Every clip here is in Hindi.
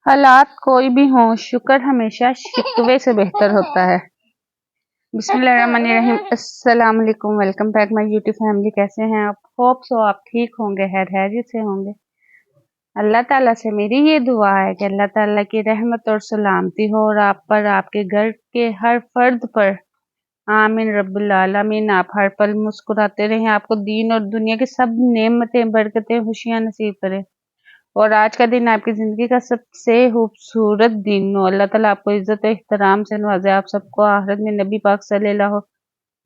हालात कोई भी हों, शुक्र हमेशा शिकवे से बेहतर होता है। बिस्मिल्लाहिर्रहमानिर्रहीम। अस्सलाम वालेकुम। Welcome back my YouTube family. कैसे हैं आप? होप सो आप ठीक होंगे, खैरियत से होंगे। अल्लाह ताला से मेरी ये दुआ है कि अल्लाह ताला की रहमत और सलामती हो और आप पर, आपके घर के हर फर्द पर। आमीन रब्बिल आलमीन। आप हर पल मुस्कुराते रहें, आपको दीन और दुनिया की सब नेमतें, बरकतें, खुशियाँ नसीब करें और आज का दिन आपकी ज़िंदगी का सबसे खूबसूरत दिन हो। अल्लाह ताला आपको इज़्ज़त एहतराम से नवाज़े, आप सबको आखिरत में नबी पाक सल्लल्लाहु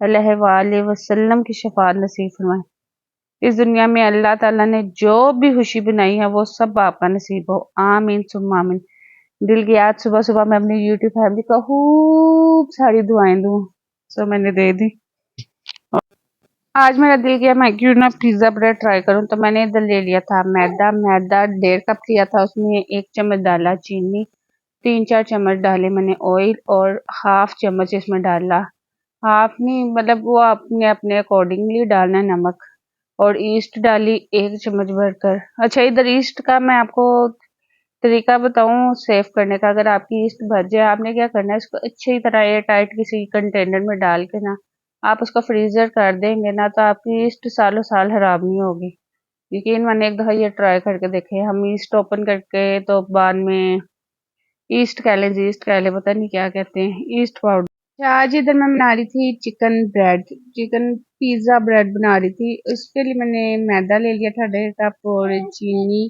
अलैहि वसल्लम की शफाअत नसीब फरमाए। इस दुनिया में अल्लाह ताला ने जो भी खुशी बनाई है वो सब आपका नसीब हो। आमीन सुम्मा आमीन। दिल की आज सुबह सुबह मैं अपनी यूट्यूब फैमिली को खूब सारी दुआएं दूँ, सो मैंने दे दी। आज मेरा दिल किया मैं क्यों ना पिज़्ज़ा ब्रेड ट्राई करूं, तो मैंने इधर ले लिया था मैदा। 1.5 कप लिया था, उसमें 1 चम्मच डाला चीनी, 3-4 चम्मच डाले मैंने ऑयल और हाफ चम्मच इसमें डाला, हाफ नहीं मतलब वो अपने अपने अकॉर्डिंगली डालना है नमक। और ईस्ट डाली 1 चम्मच भरकर। अच्छा, इधर ईस्ट का मैं आपको तरीका बताऊं सेव करने का। अगर आपकी ईस्ट भर जाए, आपने क्या करना है, इसको अच्छी तरह एयर टाइट किसी कंटेनर में डाल के ना आप उसको फ्रीजर कर देंगे ना, तो आपकी ईस्ट सालों साल खराब नहीं होगी। यकीन मैंने एक दफ़ा ये ट्राई करके देखे। हम ईस्ट ओपन करके तो बाद में ईस्ट कह लें, ईस्ट कह लें, पता नहीं क्या कहते हैं, ईस्ट पाउडर। आज इधर मैं बना रही थी चिकन पिज़्ज़ा ब्रेड बना रही थी। उसके लिए मैंने मैदा ले लिया था 1.5 कप और चीनी,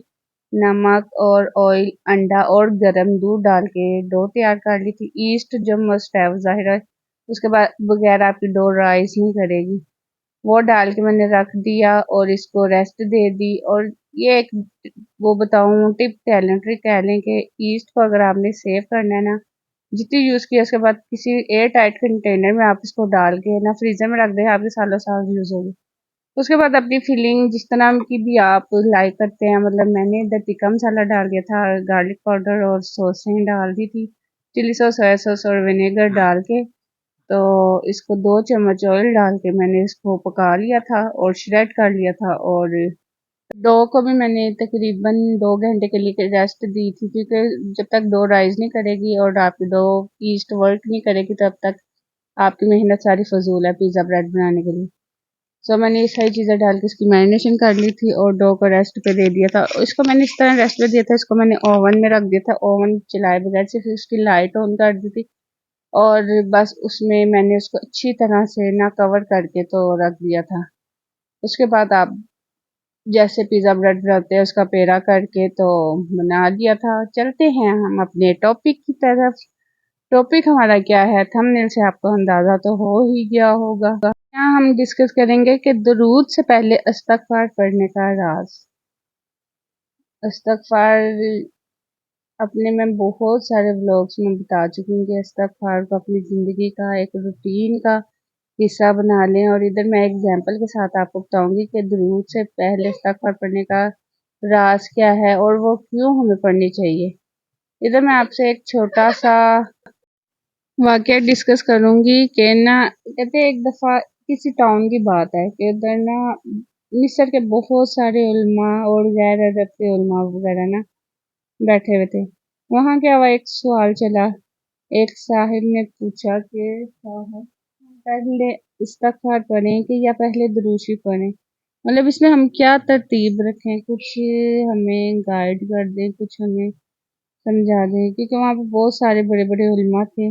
नमक और ऑयल, अंडा और गरम दूध डाल के डो तैयार कर ली थी। ईस्ट जो मस्ट है वो ज़ाहिर है, उसके बाद बगैर आपकी डो राइस नहीं करेगी। वो डाल के मैंने रख दिया और इसको रेस्ट दे दी। और ये एक वो बताऊं टिप कह लें, ट्रिक कह लें कि ईस्ट को अगर आपने सेव करना है ना, जितनी यूज़ किया उसके बाद किसी एयर टाइट कंटेनर में आप इसको डाल के ना फ्रीजर में रख दें, आपके सालों साल यूज़ होगी। उसके बाद अपनी फिलिंग जिस तरह की भी आप लाइक करते हैं, मतलब मैंने इधर टिक्का मसाला डाल दिया था, गार्लिक पाउडर और सॉसें डाल दी थी, चिली सॉस, सोया सॉस और विनेगर डाल के। तो इसको 2 चम्मच ऑयल डाल के मैंने इसको पका लिया था और श्रेड कर लिया था। और डो को भी मैंने तकरीबन 2 घंटे के लिए रेस्ट दी थी, क्योंकि जब तक डो राइज नहीं करेगी और आपकी डो ईस्ट वर्क नहीं करेगी तब तक आपकी मेहनत सारी फजूल है पिज़्ज़ा ब्रेड बनाने के लिए। सो मैंने ये सारी चीज़ें डाल के इसकी मैरिनेशन कर ली थी और डो को रेस्ट पे दे दिया था। इसको मैंने इस तरह रेस्ट पे दिया था, इसको मैंने ओवन में रख दिया था, ओवन चलाए बगैर सिर्फ इसकी लाइट ऑन कर दी थी और बस उसमें मैंने उसको अच्छी तरह से ना कवर करके तो रख दिया था। उसके बाद आप जैसे पिज़्ज़ा ब्रेड बनाते हैं उसका पेड़ा करके तो बना दिया था। चलते हैं हम अपने टॉपिक की तरफ। टॉपिक हमारा क्या है, थंबनेल से आपको अंदाज़ा तो हो ही गया होगा। यहाँ हम डिस्कस करेंगे कि दुरूद से पहले इस्तग़फ़ार पढ़ने का राज। इस्तग़फ़ार अपने मैं बहुत सारे व्लॉग्स में बता चुकी हूँ कि इस्तग़फ़ार को अपनी ज़िंदगी का एक रूटीन का हिस्सा बना लें। और इधर मैं एग्जांपल के साथ आपको बताऊंगी कि दुरूद से पहले इस्तग़फ़ार पढ़ने का राज क्या है और वो क्यों हमें पढ़नी चाहिए। इधर मैं आपसे एक छोटा सा वाक़या डिस्कस करूंगी कि ना, कहते एक दफ़ा किसी टाउन की बात है कि उधर ना मिस्र के बहुत सारे उलमा और गैर अरब के उलमा वगैरह ना बैठे हुए थे। वहाँ क्या हुआ, एक सवाल चला। एक साहिब ने पूछा कि साहब पहले इस्तग़फ़ार पढ़ें कि या पहले दुरूद शरीफ पढ़ें, मतलब इसमें हम क्या तरतीब रखें, कुछ हमें गाइड कर दें, कुछ हमें समझा दें। क्योंकि वहाँ पे बहुत सारे बड़े बड़े उलमा थे।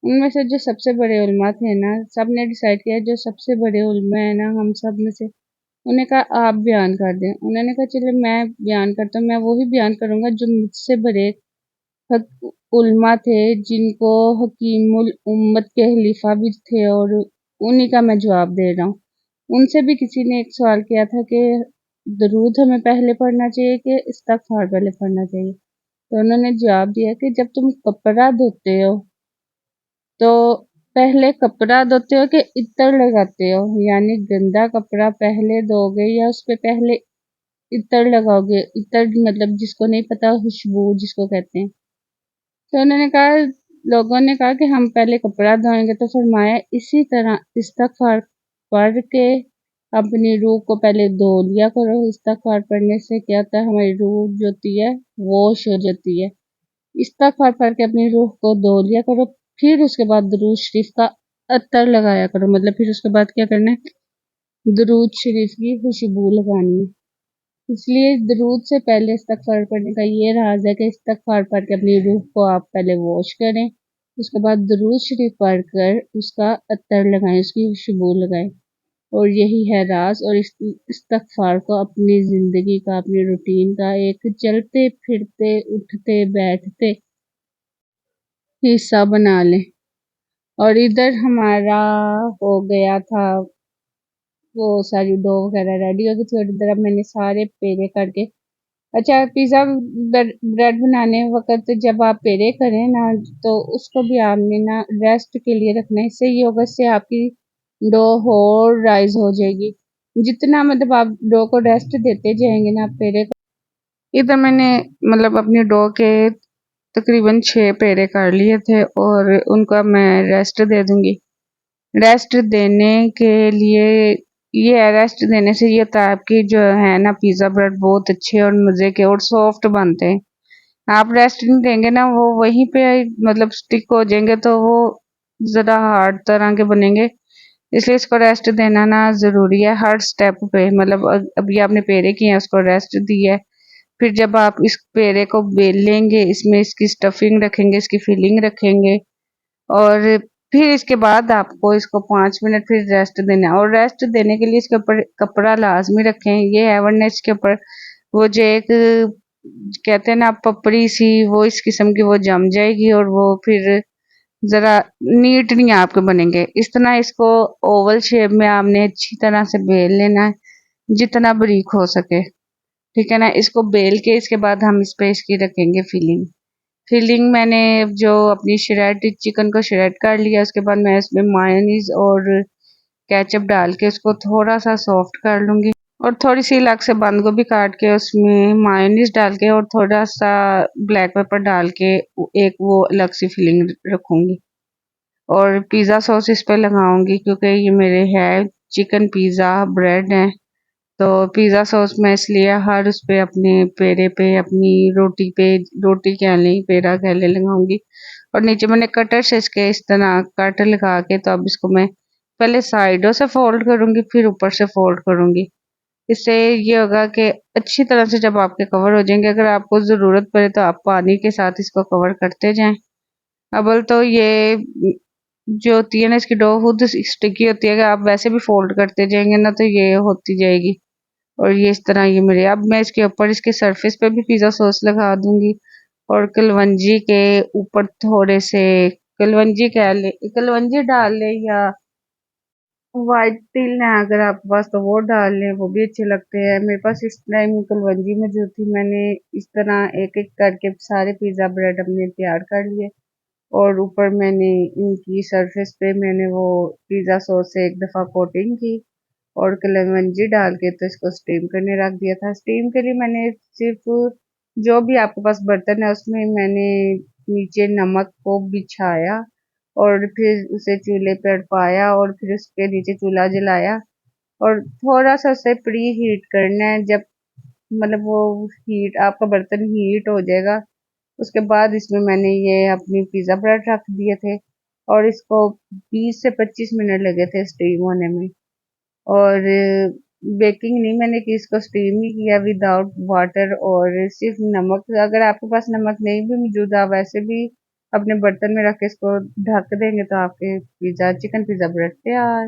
उनमें से जो सबसे बड़े उलमा थे ना, सब ने डिसाइड किया जो सबसे बड़े उलमा है ना हम सब में से, उन्हें कहा आप बयान कर दें। उन्होंने कहा चलो मैं बयान करता हूँ। मैं वही बयान करूँगा जो मुझसे बड़े उलमा थे, जिनको हकीमुल उम्मत के खलीफा भी थे, और उन्हीं का मैं जवाब दे रहा हूँ। उनसे भी किसी ने एक सवाल किया था कि दरूद हमें पहले पढ़ना चाहिए कि इस्तग़फ़ार पहले पढ़ना चाहिए। तो उन्होंने जवाब दिया कि जब तुम कपड़ा धोते हो तो पहले कपड़ा धोते हो कि इत्र लगाते हो, यानी गंदा कपड़ा पहले धोगे या उस पे पहले इत्र लगाओगे। इत्र मतलब जिसको नहीं पता, खुशबू जिसको कहते हैं। तो उन्होंने कहा, लोगों ने कहा कि हम पहले कपड़ा धोएंगे। तो फरमाया इसी तरह इस्तग़फ़ार पढ़ के अपनी रूह को पहले धो लिया करो। इस्तग़फ़ार पढ़ने से क्या होता है, हमारी रूह जो होती है वॉश हो जाती है। इस्तगफार पढ़ के अपनी रूह को धो लिया करो। फिर उसके बाद दुरूद शरीफ का अत्तर लगाया करो, मतलब फिर उसके बाद क्या करना है, दुरूद शरीफ की खुशबू लगानी है। इसलिए दुरूद से पहले इस्तगफार पढ़ने का ये राज है कि इस्तगफार पढ़ के अपनी रूह को आप पहले वॉश करें, उसके बाद दुरूद शरीफ पढ़कर उसका अत्तर लगाएं, उसकी खुशबू लगाएं। और यही है राज। और इस इस्तगफार को अपनी ज़िंदगी का, अपनी रूटीन का एक चलते फिरते उठते बैठते हिस्सा बना लें। और इधर हमारा हो गया था, वो सारी डो वगैरह रेडी हो गई थी, और इधर अब मैंने सारे पेड़े करके, अच्छा पिज़्ज़ा ब्रेड बनाने वक्त जब आप पेड़े करें ना, तो उसको भी आपने ना रेस्ट के लिए रखना है। इससे ये होगा, इससे आपकी डो और राइज हो जाएगी। जितना मतलब आप डो को रेस्ट देते जाएंगे ना पेड़े को। इधर मैंने मतलब अपनी डो के तकरीबन 6 पेड़े कर लिए थे, और उनका मैं रेस्ट दे दूंगी। रेस्ट देने के लिए ये है, रेस्ट देने से ये होता है आपकी जो है ना पिज़्ज़ा ब्रेड बहुत अच्छे और मज़े के और सॉफ्ट बनते हैं। आप रेस्ट नहीं देंगे ना, वो वहीं पे मतलब स्टिक हो जाएंगे, तो वो ज़रा हार्ड तरह के बनेंगे। इसलिए इसको रेस्ट देना ना ज़रूरी है हर स्टेप पे। मतलब अभी आपने पेड़े किए हैं, उसको रेस्ट दिया है। फिर जब आप इस पेड़े को बेलेंगे, इसमें इसकी स्टफिंग रखेंगे, इसकी फिलिंग रखेंगे, और फिर इसके बाद आपको इसको 5 मिनट फिर रेस्ट देना है। और रेस्ट देने के लिए इसके ऊपर कपड़ा लाजमी रखें। ये है, वरना इसके ऊपर वो जो एक कहते हैं ना पपड़ी सी, वो इस किस्म की वो जम जाएगी, और वो फिर ज़रा नीट नहीं आपके बनेंगे। इस तरह इसको ओवल शेप में आपने अच्छी तरह से बेल लेना है, जितना बारीक हो सके। ठीक है ना, इसको बेल के इसके बाद हम इस पे इसकी रखेंगे फिलिंग। फिलिंग मैंने जो अपनी श्रेड चिकन को श्रेड कर लिया, उसके बाद मैं इसमें मायोनीज और केचप डाल के उसको थोड़ा सा सॉफ्ट कर लूँगी, और थोड़ी सी अलग से बंद गोभी काट के उसमें मायोनीज डाल के और थोड़ा सा ब्लैक पेपर डाल के एक वो अलग सी फिलिंग रखूँगी। और पिज़्ज़ा सॉस इस पे लगाऊंगी, क्योंकि ये मेरे है चिकन पिज़्ज़ा ब्रेड है, तो पिज़्ज़ा सॉस मैं इसलिए हर उस पे अपने पेड़े पे, अपनी रोटी पे, रोटी कह लें पेड़ा कह लें, लगाऊंगी। और नीचे मैंने कटर से इसके इस तरह कट लगा के, तो अब इसको मैं पहले साइडों से फोल्ड करूंगी, फिर ऊपर से फोल्ड करूंगी। इससे ये होगा कि अच्छी तरह से जब आपके कवर हो जाएंगे, अगर आपको ज़रूरत पड़े तो आप पानी के साथ इसको कवर करते जाएं। अव्वल तो ये जो होती है ना, इसकी डो खुद स्टिकी होती है, अगर आप वैसे भी फोल्ड करते जाएंगे ना तो ये होती जाएगी। और ये इस तरह ये मेरे, अब मैं इसके ऊपर इसके सरफेस पे भी पिज़्ज़ा सॉस लगा दूंगी, और कलवंजी के ऊपर थोड़े से कलवंजी कह ले, कलवंजी डाल ले, या वाइट तिल है अगर आपके पास तो वो डाल लें, वो भी अच्छे लगते हैं। मेरे पास इस टाइम कलवंजी मौजूद थी, मैंने इस तरह एक एक करके सारे पिज़्ज़ा ब्रेड अपने तैयार कर लिए, और ऊपर मैंने इनकी सरफेस पे मैंने वो पिज़्ज़ा सॉस से एक दफ़ा कोटिंग की, और कलौंजी डाल के तो इसको स्टीम करने रख दिया था। स्टीम के लिए मैंने सिर्फ जो भी आपके पास बर्तन है उसमें मैंने नीचे नमक को बिछाया, और फिर उसे चूल्हे पर पाया, और फिर उसके नीचे चूल्हा जलाया, और थोड़ा सा उसे प्री हीट करना है। जब मतलब वो हीट आपका बर्तन हीट हो जाएगा, उसके बाद इसमें मैंने ये अपनी पिज़्ज़ा ब्रेड रख दिए थे, और इसको 20 से 25 मिनट लगे थे स्टीम होने में। और बेकिंग नहीं मैंने की, इसको स्टीम ही किया विदाउट वाटर और सिर्फ नमक। अगर आपके पास नमक नहीं भी मौजूद, आप वैसे भी अपने बर्तन में रख के इसको ढक देंगे, तो आपके पिज़्ज़ा चिकन पिज़्ज़ा ब्रेड तैयार।